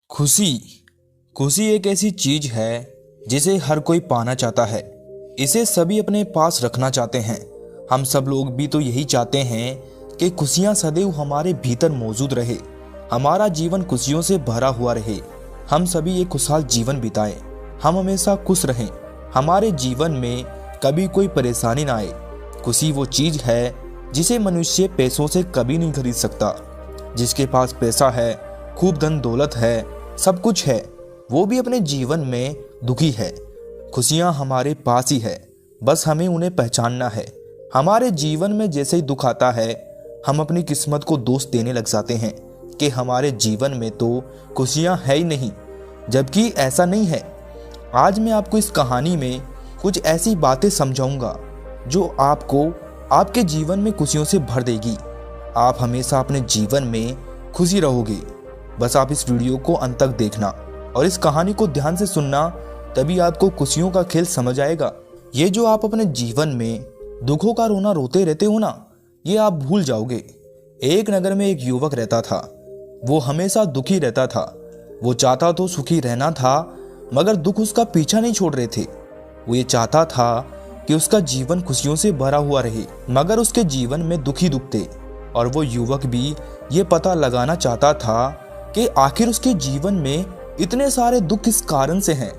खुशी खुशी एक ऐसी चीज है जिसे हर कोई पाना चाहता है। इसे सभी अपने पास रखना चाहते हैं। हम सब लोग भी तो यही चाहते हैं कि खुशियां सदैव हमारे भीतर मौजूद रहे, हमारा जीवन खुशियों से भरा हुआ रहे, हम सभी एक खुशहाल जीवन बिताएं, हम हमेशा खुश रहें, हमारे जीवन में कभी कोई परेशानी ना आए। खुशी वो चीज है जिसे मनुष्य पैसों से कभी नहीं खरीद सकता। जिसके पास पैसा है, खूब धन दौलत है, सब कुछ है, वो भी अपने जीवन में दुखी है। खुशियां हमारे पास ही है, बस हमें उन्हें पहचानना है। हमारे जीवन में जैसे ही दुख आता है, हम अपनी किस्मत को दोष देने लग जाते हैं कि हमारे जीवन में तो खुशियां है ही नहीं, जबकि ऐसा नहीं है। आज मैं आपको इस कहानी में कुछ ऐसी बातें समझाऊंगा जो आपको आपके जीवन में खुशियों से भर देगी। आप हमेशा अपने जीवन में खुशी रहोगे। बस आप इस वीडियो को अंत तक देखना और इस कहानी को ध्यान से सुनना, तभी आपको खुशियों का खेल समझ आएगा। ये जो आप अपने जीवन में दुखों का रोना रोते रहते हो ना, ये आप भूल जाओगे। एक नगर में एक युवक रहता था। वो हमेशा दुखी रहता था। वो चाहता तो सुखी रहना था, मगर दुख उसका पीछा नहीं छोड़ रहे थे। वो ये चाहता था कि उसका जीवन खुशियों से भरा हुआ रहे, मगर उसके जीवन में दुख ही दुख थे। और वो युवक भी ये पता लगाना चाहता था कि आखिर उसके जीवन में इतने सारे दुख किस कारण से हैं,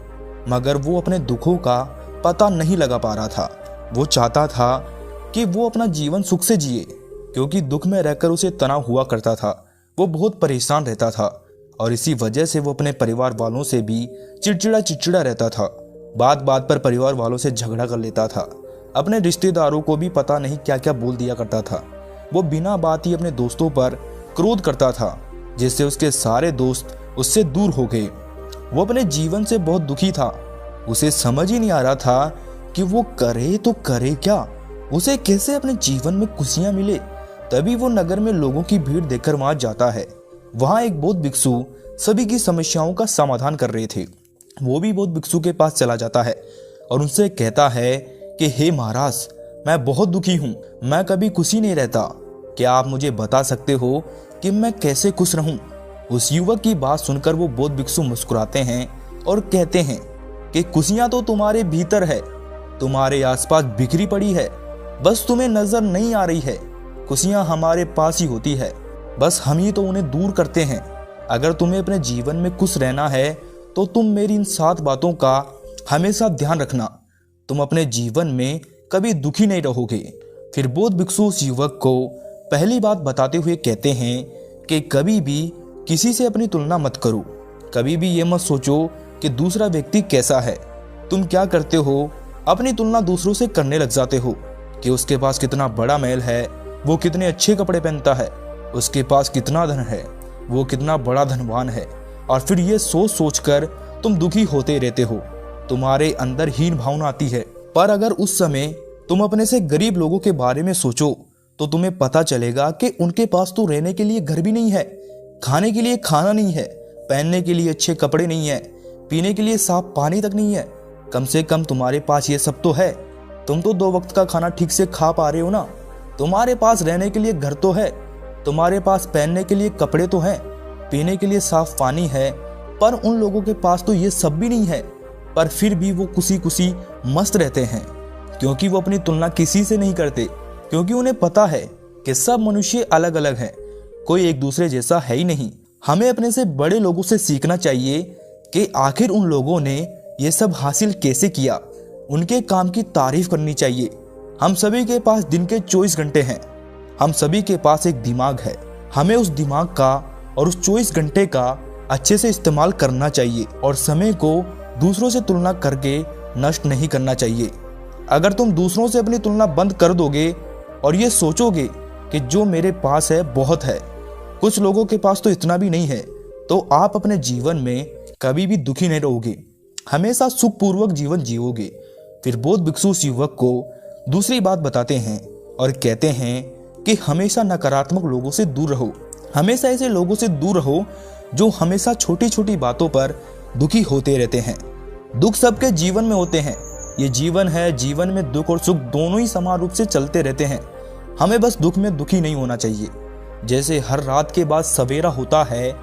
मगर वो अपने दुखों का पता नहीं लगा पा रहा था। वो चाहता था कि वो अपना जीवन सुख से जिए, क्योंकि दुख में रहकर उसे तनाव हुआ करता था। वो बहुत परेशान रहता था और इसी वजह से वो अपने परिवार वालों से भी चिड़चिड़ा रहता था। बात बात पर परिवार वालों से झगड़ा कर लेता था। अपने रिश्तेदारों को भी पता नहीं क्या क्या बोल दिया करता था। वो बिना बात ही अपने दोस्तों पर क्रोध करता था, जिससे उसके सारे दोस्त उससे दूर हो गए। वो अपने जीवन से बहुत दुखी था। उसे समझ ही नहीं आ रहा था कि वो करे तो करे क्या, उसे कैसे अपने जीवन में खुशियां मिले। तभी वो नगर में लोगों की भीड़ देखकर वहां जाता है। वहां एक बौद्ध भिक्षु सभी की समस्याओं का समाधान कर रहे थे। वो भी बौद्ध भिक्षु के पास चला जाता है और उनसे कहता है कि हे महाराज, मैं बहुत दुखी हूँ, मैं कभी खुशी नहीं रहता। क्या आप मुझे बता सकते हो कि मैं कैसे खुश रहूं? उस युवक की बात सुनकर वो बौद्ध भिक्षु मुस्कुराते हैं और कहते हैं कि खुशियां तो तुम्हारे भीतर है, तुम्हारे आसपास बिखरी पड़ी है, बस तुम्हें नजर नहीं आ रही है। खुशियां हमारे पास ही होती है, बस हम ही तो उन्हें दूर करते हैं। अगर तुम्हें अपने जीवन में खुश रहना है तो तुम मेरी इन 7 बातों का हमेशा ध्यान रखना। तुम अपने जीवन में कभी दुखी नहीं रहोगे। फिर बौद्ध भिक्षु उस युवक को पहली बात बताते हुए कहते हैं कि कभी भी किसी से अपनी तुलना मत करो। कभी भी ये मत सोचो कि दूसरा व्यक्ति कैसा है। तुम क्या करते हो, अपनी तुलना दूसरों से करने लग जाते हो कि उसके पास कितना बड़ा महल है, वो कितने अच्छे कपड़े पहनता है, उसके पास कितना धन है, वो कितना बड़ा धनवान है। और फिर ये सोच सोच कर तुम दुखी होते रहते हो। तुम्हारे अंदर हीन भावना आती है। पर अगर उस समय तुम अपने से गरीब लोगों के बारे में सोचो तो तुम्हें पता चलेगा कि उनके पास तो रहने के लिए घर भी नहीं है, खाने के लिए खाना नहीं है, पहनने के लिए अच्छे कपड़े नहीं है, पीने के लिए साफ पानी तक नहीं है। कम से कम तुम्हारे पास ये सब तो है। तुम तो 2 वक्त का खाना ठीक से खा पा रहे हो ना। तुम्हारे पास रहने के लिए घर तो है, तुम्हारे पास पहनने के लिए कपड़े तो हैं, पीने के लिए साफ पानी है। पर उन लोगों के पास तो ये सब भी नहीं है, पर फिर भी वो खुशी खुशी मस्त रहते हैं, क्योंकि वो अपनी तुलना किसी से नहीं करते। क्योंकि उन्हें पता है कि सब मनुष्य अलग अलग हैं, कोई एक दूसरे जैसा है ही नहीं। हमें अपने से बड़े लोगों से सीखना चाहिए कि आखिर उन लोगों ने ये सब हासिल कैसे किया। उनके काम की तारीफ करनी चाहिए। हम सभी के पास दिन के 24 घंटे हैं। हम सभी के पास एक दिमाग है। हमें उस दिमाग का और उस 24 घंटे का अच्छे से इस्तेमाल करना चाहिए और समय को दूसरों से तुलना करके नष्ट नहीं करना चाहिए। अगर तुम दूसरों से अपनी तुलना बंद कर दोगे और ये सोचोगे कि जो मेरे पास है बहुत है, कुछ लोगों के पास तो इतना भी नहीं है, तो आप अपने जीवन में कभी भी दुखी नहीं रहोगे, हमेशा सुखपूर्वक जीवन जियोगे। फिर बौद्ध भिक्षु उस युवक को दूसरी बात बताते हैं और कहते हैं कि हमेशा नकारात्मक लोगों से दूर रहो। हमेशा ऐसे लोगों से दूर रहो जो हमेशा छोटी छोटी बातों पर दुखी होते रहते हैं। दुख सबके जीवन में होते हैं। ये जीवन है, जीवन में दुख और सुख दोनों ही समान रूप से चलते रहते हैं। हमें बस दुख में दुखी नहीं होना चाहिए। जैसे हर रात के बाद सवेरा होता है,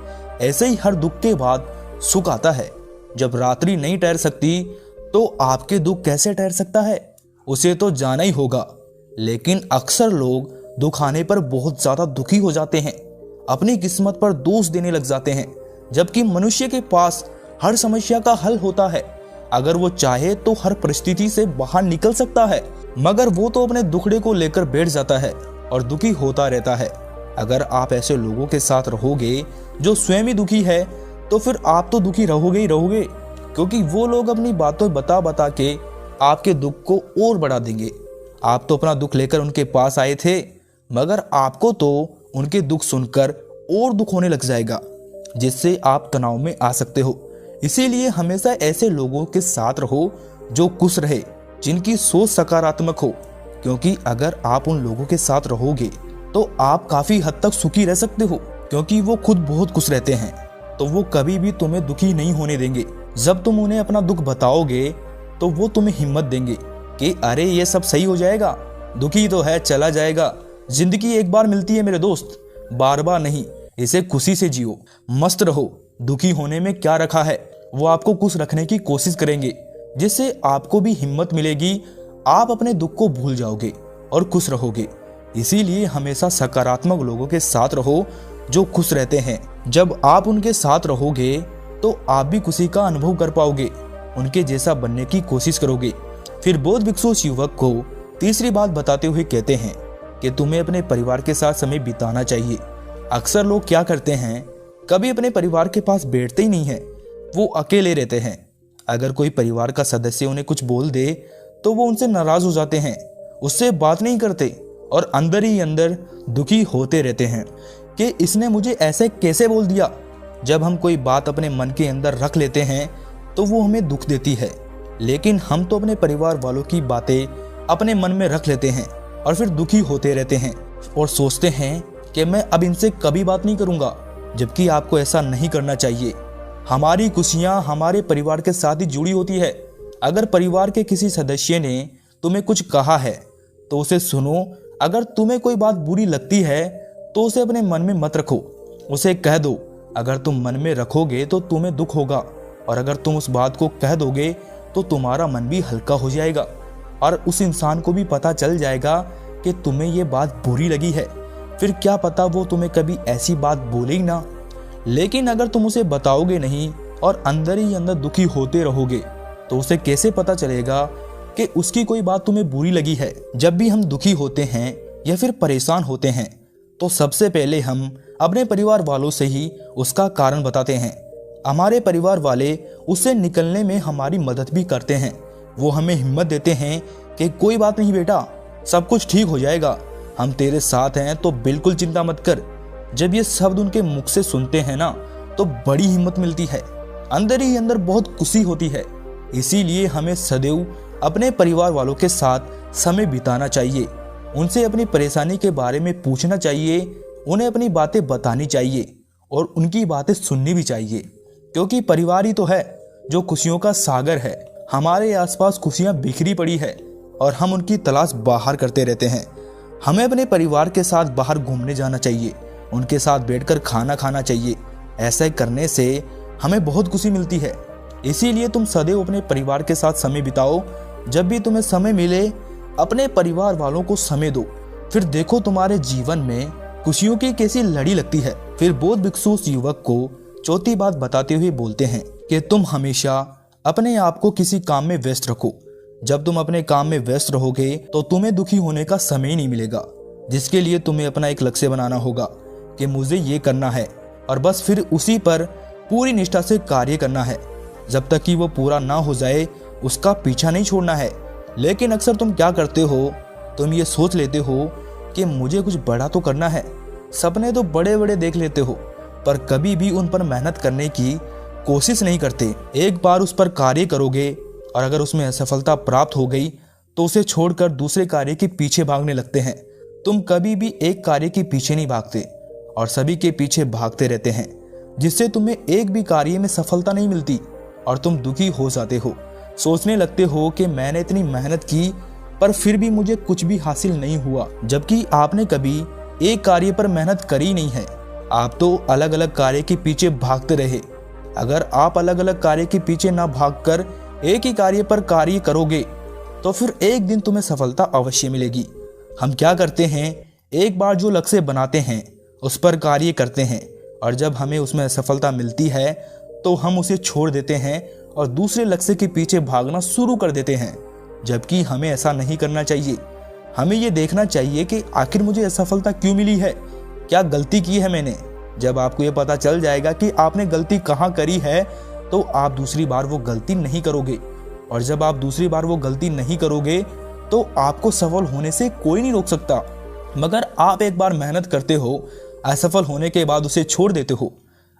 ऐसे ही हर दुख के बाद सुख आता है। जब रात्रि नहीं ठहर सकती तो आपके दुख कैसे ठहर सकता है, उसे तो जाना ही होगा। लेकिन अक्सर लोग दुख आने पर बहुत ज्यादा दुखी हो जाते हैं, अपनी किस्मत पर दोष देने लग जाते हैं, जबकि मनुष्य के पास हर समस्या का हल होता है। अगर वो चाहे तो हर परिस्थिति से बाहर निकल सकता है, मगर वो तो अपने दुखड़े को लेकर बैठ जाता है और दुखी होता रहता है। अगर आप ऐसे लोगों के साथ रहोगे जो स्वयं ही दुखी है, तो फिर आप तो दुखी रहोगे ही रहोगे, क्योंकि वो लोग अपनी बातों बता बता के आपके दुख को और बढ़ा देंगे। आप तो अपना दुख लेकर उनके पास आए थे, मगर आपको तो उनके दुख सुनकर और दुख होने लग जाएगा, जिससे आप तनाव में आ सकते हो। इसीलिए हमेशा ऐसे लोगों के साथ रहो जो खुश रहे, जिनकी सोच सकारात्मक हो, क्योंकि अगर आप उन लोगों के साथ रहोगे तो आप काफी हद तक सुखी रह सकते हो, क्योंकि वो खुद बहुत खुश रहते हैं, तो वो कभी भी तुम्हें दुखी नहीं होने देंगे। जब तुम उन्हें अपना दुख बताओगे तो वो तुम्हें हिम्मत देंगे कि अरे ये सब सही हो जाएगा, दुखी तो है, चला जाएगा, जिंदगी एक बार मिलती है मेरे दोस्त, बार बार नहीं, इसे खुशी से जियो, मस्त रहो। दुखी होने में क्या रखा है, वो आपको खुश रखने की कोशिश करेंगे, जिससे आपको भी हिम्मत मिलेगी, आप अपने दुख को भूल जाओगे और खुश रहोगे। इसीलिए हमेशा सकारात्मक लोगों के साथ रहो जो खुश रहते हैं। जब आप उनके साथ रहोगे तो आप भी खुशी का अनुभव कर पाओगे, उनके जैसा बनने की कोशिश करोगे। फिर बौद्ध भिक्षु उस युवक को तीसरी बात बताते हुए कहते हैं कि तुम्हें अपने परिवार के साथ समय बिताना चाहिए। अक्सर लोग क्या करते हैं, कभी अपने परिवार के पास बैठते ही नहीं है, वो अकेले रहते हैं। अगर कोई परिवार का सदस्य उन्हें कुछ बोल दे तो वो उनसे नाराज हो जाते हैं, उससे बात नहीं करते और अंदर ही अंदर दुखी होते रहते हैं कि इसने मुझे ऐसे कैसे बोल दिया। जब हम कोई बात अपने मन के अंदर रख लेते हैं तो वो हमें दुख देती है, लेकिन हम तो अपने परिवार वालों की बातें अपने मन में रख लेते हैं और फिर दुखी होते रहते हैं और सोचते हैं कि मैं अब इनसे कभी बात नहीं करूंगा, जबकि आपको ऐसा नहीं करना चाहिए। हमारी खुशियां हमारे परिवार के साथ ही जुड़ी होती है। अगर परिवार के किसी सदस्य ने तुम्हें कुछ कहा है तो उसे सुनो। अगर तुम्हें कोई बात बुरी लगती है तो उसे अपने मन में मत रखो, उसे कह दो। अगर तुम मन में रखोगे तो तुम्हें दुख होगा, और अगर तुम उस बात को कह दोगे तो तुम्हारा मन भी हल्का हो जाएगा और उस इंसान को भी पता चल जाएगा कि तुम्हें ये बात बुरी लगी है। फिर क्या पता वो तुम्हें कभी ऐसी बात बोले ही ना। लेकिन अगर तुम उसे बताओगे नहीं और अंदर ही अंदर दुखी होते रहोगे तो उसे कैसे पता चलेगा कि उसकी कोई बात तुम्हें बुरी लगी है। जब भी हम दुखी होते हैं या फिर परेशान होते हैं तो सबसे पहले हम अपने परिवार वालों से ही उसका कारण बताते हैं। हमारे परिवार वाले उससे निकलने में हमारी मदद भी करते हैं। वो हमें हिम्मत देते हैं कि कोई बात नहीं बेटा, सब कुछ ठीक हो जाएगा, हम तेरे साथ हैं, तो बिल्कुल चिंता मत कर। जब ये शब्द उनके मुख से सुनते हैं ना तो बड़ी हिम्मत मिलती है, अंदर ही अंदर बहुत खुशी होती है। इसीलिए हमें सदैव अपने परिवार वालों के साथ समय बिताना चाहिए, उनसे अपनी परेशानी के बारे में पूछना चाहिए, उन्हें अपनी बातें बतानी चाहिए और उनकी बातें सुननी भी चाहिए, क्योंकि परिवार ही तो है जो खुशियों का सागर है। हमारे आसपास खुशियां बिखरी पड़ी है और हम उनकी तलाश बाहर करते रहते हैं। हमें अपने परिवार के साथ बाहर घूमने जाना चाहिए, उनके साथ बैठकर खाना खाना चाहिए। ऐसा करने से हमें बहुत खुशी मिलती है। इसीलिए तुम सदैव अपने परिवार के साथ समय बिताओ। जब भी तुम्हें समय मिले अपने परिवार वालों को समय दो, फिर देखो तुम्हारे जीवन में खुशियों की कैसी लड़ी लगती है। फिर बौद्ध भिक्षु उस युवक को चौथी बात बताते हुए बोलते हैं कि तुम हमेशा अपने आप को किसी काम में व्यस्त रखो। जब तुम अपने काम में व्यस्त रहोगे तो तुम्हें दुखी होने का समय नहीं मिलेगा, जिसके लिए तुम्हें अपना एक लक्ष्य बनाना होगा कि मुझे ये करना है, और बस फिर उसी पर पूरी निष्ठा से कार्य करना है। जब तक कि वो पूरा ना हो जाए उसका पीछा नहीं छोड़ना है। लेकिन अक्सर तुम क्या करते हो, तुम ये सोच लेते हो कि मुझे कुछ बड़ा तो करना है, सपने तो बड़े बड़े देख लेते हो, पर कभी भी उन पर मेहनत करने की कोशिश नहीं करते। एक बार उस पर कार्य करोगे और अगर उसमें असफलता प्राप्त हो गई तो उसे छोड़कर दूसरे कार्य के पीछे भागने लगते हैं। तुम कभी भी एक कार्य के पीछे नहीं भागते और सभी के पीछे भागते रहते हैं, जिससे तुम्हें एक भी कार्य में सफलता नहीं मिलती और तुम दुखी हो जाते हो। सोचने लगते हो कि मैंने इतनी मेहनत की पर फिर भी मुझे कुछ भी हासिल नहीं हुआ, जबकि आपने कभी एक कार्य पर मेहनत करी नहीं है। आप तो अलग अलग कार्य के पीछे भागते रहे। अगर आप अलग अलग कार्य के पीछे ना भागकर एक ही कार्य पर कार्य करोगे तो फिर एक दिन तुम्हें सफलता अवश्य मिलेगी। हम क्या करते हैं, एक बार जो लक्ष्य बनाते हैं उस पर कार्य करते हैं और जब हमें उसमें असफलता मिलती है तो हम उसे छोड़ देते हैं और दूसरे लक्ष्य के पीछे भागना शुरू कर देते हैं, जबकि हमें ऐसा नहीं करना चाहिए। हमें ये देखना चाहिए कि आखिर मुझे असफलता क्यों मिली है, क्या गलती की है मैंने। जब आपको ये पता चल जाएगा कि आपने गलती कहाँ करी है तो आप दूसरी बार वो गलती नहीं करोगे, और जब आप दूसरी बार वो गलती नहीं करोगे तो आपको सफल होने से कोई नहीं रोक सकता। मगर आप एक बार मेहनत करते हो, असफल होने के बाद उसे छोड़ देते हो।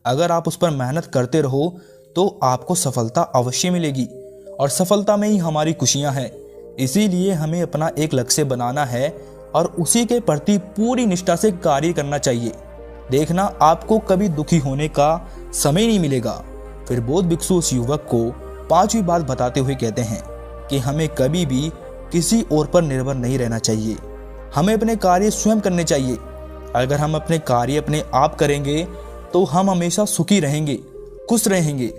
अगर आप उस पर मेहनत करते रहो तो आपको सफलता अवश्य मिलेगी और सफलता में ही हमारी खुशियां हैं। इसीलिए हमें अपना एक लक्ष्य बनाना है और उसी के प्रति पूरी निष्ठा से कार्य करना चाहिए। देखना, आपको कभी दुखी होने का समय नहीं मिलेगा। फिर बौद्ध भिक्षु उस युवक को 5वीं बात बताते हुए कहते हैं कि हमें कभी भी किसी और पर निर्भर नहीं रहना चाहिए। हमें अपने कार्य स्वयं करने चाहिए। अगर हम अपने कार्य अपने आप करेंगे तो हम हमेशा सुखी रहेंगे, खुश रहेंगे।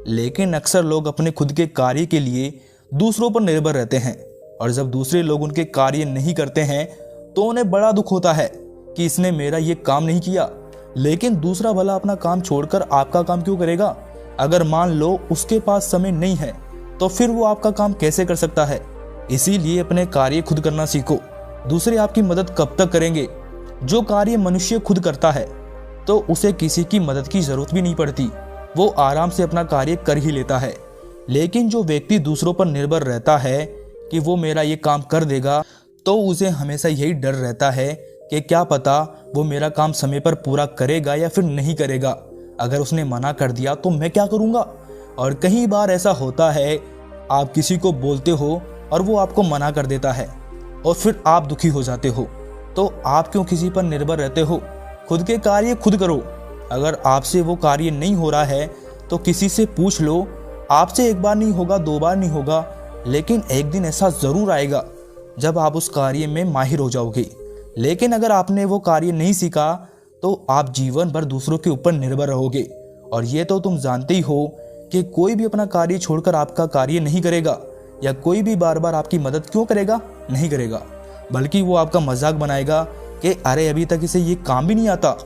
लेकिन अक्सर लोग अपने खुद के कार्य के लिए दूसरों पर निर्भर रहते हैं और जब दूसरे लोग उनके कार्य नहीं करते हैं तो उन्हें बड़ा दुख होता है कि इसने मेरा ये काम नहीं किया। लेकिन दूसरा भला अपना काम छोड़कर आपका काम क्यों करेगा? अगर मान लो उसके पास समय नहीं है तो फिर वो आपका काम कैसे कर सकता है? इसीलिए अपने कार्य खुद करना सीखो। दूसरे आपकी मदद कब तक करेंगे? जो कार्य मनुष्य खुद करता है तो उसे किसी की मदद की जरूरत भी नहीं पड़ती, वो आराम से अपना कार्य कर ही लेता है। लेकिन जो व्यक्ति दूसरों पर निर्भर रहता है कि वो मेरा ये काम कर देगा, तो उसे हमेशा यही डर रहता है कि क्या पता वो मेरा काम समय पर पूरा करेगा या फिर नहीं करेगा। अगर उसने मना कर दिया तो मैं क्या करूँगा? और कई बार ऐसा होता है, आप किसी को बोलते हो और वो आपको मना कर देता है और फिर आप दुखी हो जाते हो। तो आप क्यों किसी पर निर्भर रहते हो? खुद के कार्य खुद करो। अगर आपसे वो कार्य नहीं हो रहा है तो किसी से पूछ लो। आपसे एक बार नहीं होगा, 2 बार नहीं होगा, लेकिन एक दिन ऐसा ज़रूर आएगा जब आप उस कार्य में माहिर हो जाओगे। लेकिन अगर आपने वो कार्य नहीं सीखा तो आप जीवन भर दूसरों के ऊपर निर्भर रहोगे। और ये तो तुम जानते ही हो कि कोई भी अपना कार्य छोड़कर आपका कार्य नहीं करेगा, या कोई भी बार बार आपकी मदद क्यों करेगा? नहीं करेगा, बल्कि वो आपका मजाक बनाएगा कि अरे अभी तक इसे ये काम भी नहीं आता।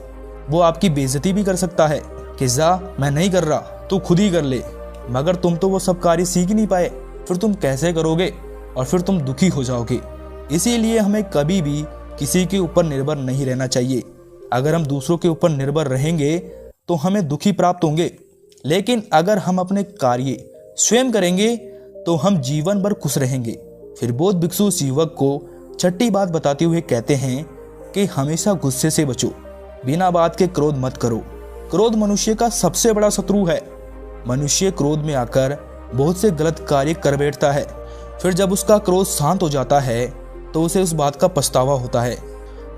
वो आपकी बेइज्जती भी कर सकता है कि जा मैं नहीं कर रहा, तू खुद ही कर ले। मगर तुम तो वो सब कार्य सीख ही नहीं पाए, फिर तुम कैसे करोगे? और फिर तुम दुखी हो जाओगे। इसीलिए हमें कभी भी किसी के ऊपर निर्भर नहीं रहना चाहिए। अगर हम दूसरों के ऊपर निर्भर रहेंगे तो हमें दुखी प्राप्त होंगे, लेकिन अगर हम अपने कार्य स्वयं करेंगे तो हम जीवन भर खुश रहेंगे। फिर बौद्ध भिक्षु उस युवक को 6ठी बात बताते हुए कहते हैं कि हमेशा गुस्से से बचो, बिना बात के क्रोध मत करो। क्रोध मनुष्य का सबसे बड़ा शत्रु है। मनुष्य क्रोध में आकर बहुत से गलत कार्य कर बैठता है। फिर जब उसका क्रोध शांत हो जाता है तो उसे उस बात का पछतावा होता है।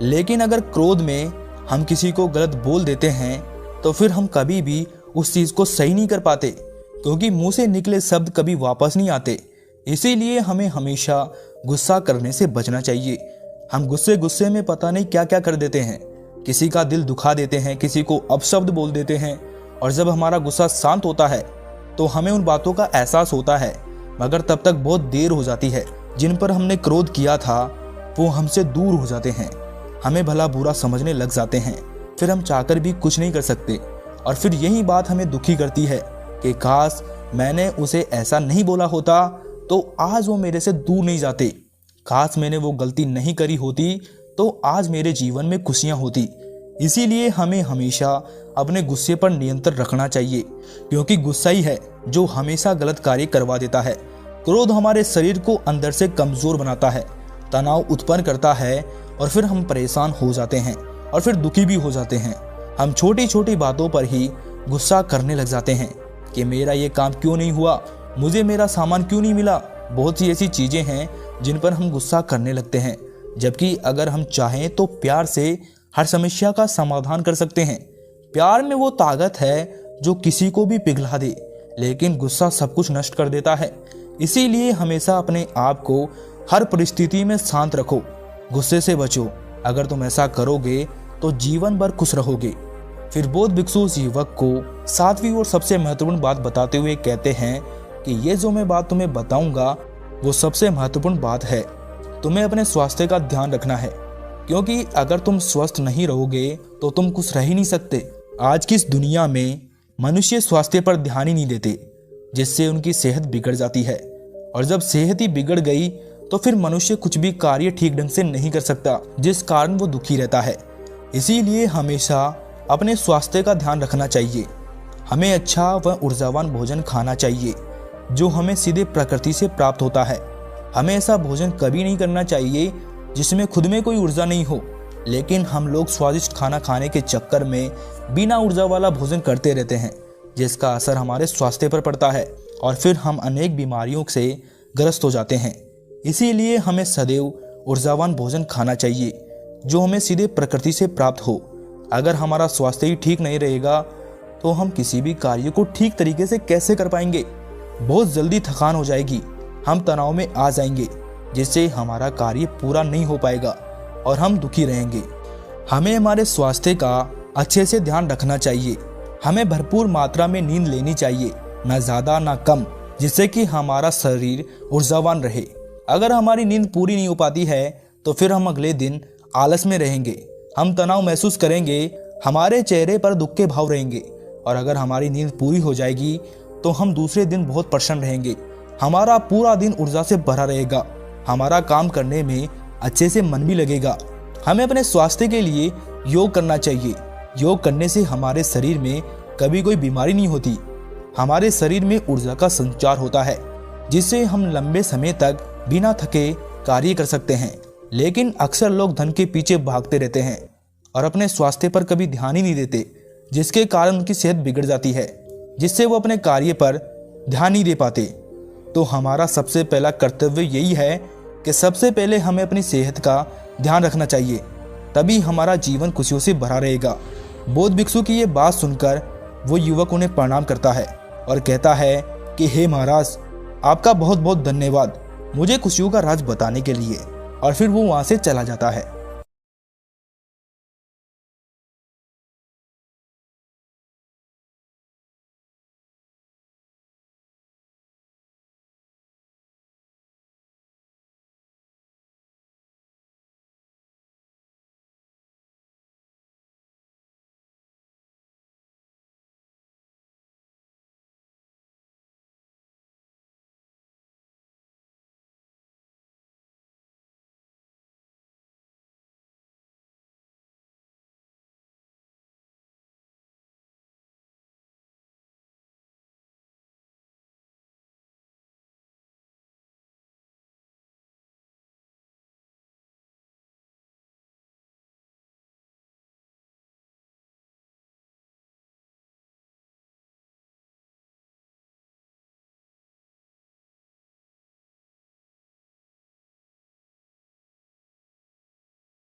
लेकिन अगर क्रोध में हम किसी को गलत बोल देते हैं तो फिर हम कभी भी उस चीज़ को सही नहीं कर पाते, क्योंकि मुंह से निकले शब्द कभी वापस नहीं आते। इसीलिए हमें हमेशा गुस्सा करने से बचना चाहिए। हम गुस्से में पता नहीं क्या क्या कर देते हैं, किसी का दिल दुखा देते हैं, किसी को अपशब्द बोल देते हैं। और जब हमारा गुस्सा शांत होता है तो हमें उन बातों का एहसास होता है, मगर तब तक बहुत देर हो जाती है। जिन पर हमने क्रोध किया था वो हमसे दूर हो जाते हैं, हमें भला बुरा समझने लग जाते हैं। फिर हम चाहकर भी कुछ नहीं कर सकते। और फिर यही बात हमें दुखी करती है कि काश मैंने उसे ऐसा नहीं बोला होता तो आज वो मेरे से दूर नहीं जाते। काश मैंने वो गलती नहीं करी होती तो आज मेरे जीवन में खुशियाँ होती। इसीलिए हमें हमेशा अपने गुस्से पर नियंत्रण रखना चाहिए, क्योंकि गुस्सा ही है जो हमेशा गलत कार्य करवा देता है। क्रोध हमारे शरीर को अंदर से कमज़ोर बनाता है, तनाव उत्पन्न करता है और फिर हम परेशान हो जाते हैं और फिर दुखी भी हो जाते हैं। हम छोटी छोटी बातों पर ही गुस्सा करने लग जाते हैं कि मेरा ये काम क्यों नहीं हुआ, मुझे मेरा सामान क्यों नहीं मिला। बहुत सी ऐसी चीज़ें हैं जिन पर हम गुस्सा करने लगते हैं, जबकि अगर हम चाहें तो प्यार से हर समस्या का समाधान कर सकते हैं। प्यार में वो ताकत है जो किसी को भी पिघला दे, लेकिन गुस्सा सब कुछ नष्ट कर देता है। इसीलिए हमेशा अपने आप को हर परिस्थिति में शांत रखो, गुस्से से बचो। अगर तुम ऐसा करोगे तो जीवन भर खुश रहोगे। फिर बौद्ध भिक्षु उस युवक को 7वीं और सबसे महत्वपूर्ण बात बताते हुए कहते हैं कि ये जो मैं बात तुम्हें बताऊंगा वो सबसे महत्वपूर्ण बात है। तुम्हें अपने स्वास्थ्य का ध्यान रखना है, क्योंकि अगर तुम स्वस्थ नहीं रहोगे तो तुम कुछ रह ही नहीं सकते। आज की इस दुनिया में मनुष्य स्वास्थ्य पर ध्यान ही नहीं देते, जिससे उनकी सेहत बिगड़ जाती है, और जब सेहत ही बिगड़ गई तो फिर मनुष्य कुछ भी कार्य ठीक ढंग से नहीं कर सकता, जिस कारण वो दुखी रहता है। इसीलिए हमेशा अपने स्वास्थ्य का ध्यान रखना चाहिए। हमें अच्छा व ऊर्जावान भोजन खाना चाहिए जो हमें सीधे प्रकृति से प्राप्त होता है। हमें ऐसा भोजन कभी नहीं करना चाहिए जिसमें खुद में कोई ऊर्जा नहीं हो, लेकिन हम लोग स्वादिष्ट खाना खाने के चक्कर में बिना ऊर्जा वाला भोजन करते रहते हैं, जिसका असर हमारे स्वास्थ्य पर पड़ता है और फिर हम अनेक बीमारियों से ग्रस्त हो जाते हैं। इसीलिए हमें सदैव ऊर्जावान भोजन खाना चाहिए जो हमें सीधे प्रकृति से प्राप्त हो। अगर हमारा स्वास्थ्य ही ठीक नहीं रहेगा तो हम किसी भी कार्य को ठीक तरीके से कैसे कर पाएंगे। बहुत जल्दी थकान हो जाएगी, हम तनाव में आ जाएंगे, जिससे हमारा कार्य पूरा नहीं हो पाएगा और हम दुखी रहेंगे। हमें हमारे स्वास्थ्य का अच्छे से ध्यान रखना चाहिए। हमें भरपूर मात्रा में नींद लेनी चाहिए, ना ज़्यादा ना कम, जिससे कि हमारा शरीर ऊर्जावान रहे। अगर हमारी नींद पूरी नहीं हो पाती है तो फिर हम अगले दिन आलस में रहेंगे, हम तनाव महसूस करेंगे, हमारे चेहरे पर दुख के भाव रहेंगे। और अगर हमारी नींद पूरी हो जाएगी तो हम दूसरे दिन बहुत प्रसन्न रहेंगे, हमारा पूरा दिन ऊर्जा से भरा रहेगा, हमारा काम करने में अच्छे से मन भी लगेगा। हमें अपने स्वास्थ्य के लिए योग करना चाहिए। योग करने से हमारे शरीर में कभी कोई बीमारी नहीं होती, हमारे शरीर में ऊर्जा का संचार होता है, जिससे हम लंबे समय तक बिना थके कार्य कर सकते हैं। लेकिन अक्सर लोग धन के पीछे भागते रहते हैं और अपने स्वास्थ्य पर कभी ध्यान ही नहीं देते, जिसके कारण उनकी सेहत बिगड़ जाती है, जिससे वो अपने कार्य पर ध्यान नहीं दे पाते। तो हमारा सबसे पहला कर्तव्य यही है कि सबसे पहले हमें अपनी सेहत का ध्यान रखना चाहिए, तभी हमारा जीवन खुशियों से भरा रहेगा। बौद्ध भिक्षु की ये बात सुनकर वो युवक उन्हें प्रणाम करता है और कहता है कि हे महाराज, आपका बहुत बहुत धन्यवाद मुझे खुशियों का राज बताने के लिए। और फिर वो वहाँ से चला जाता है।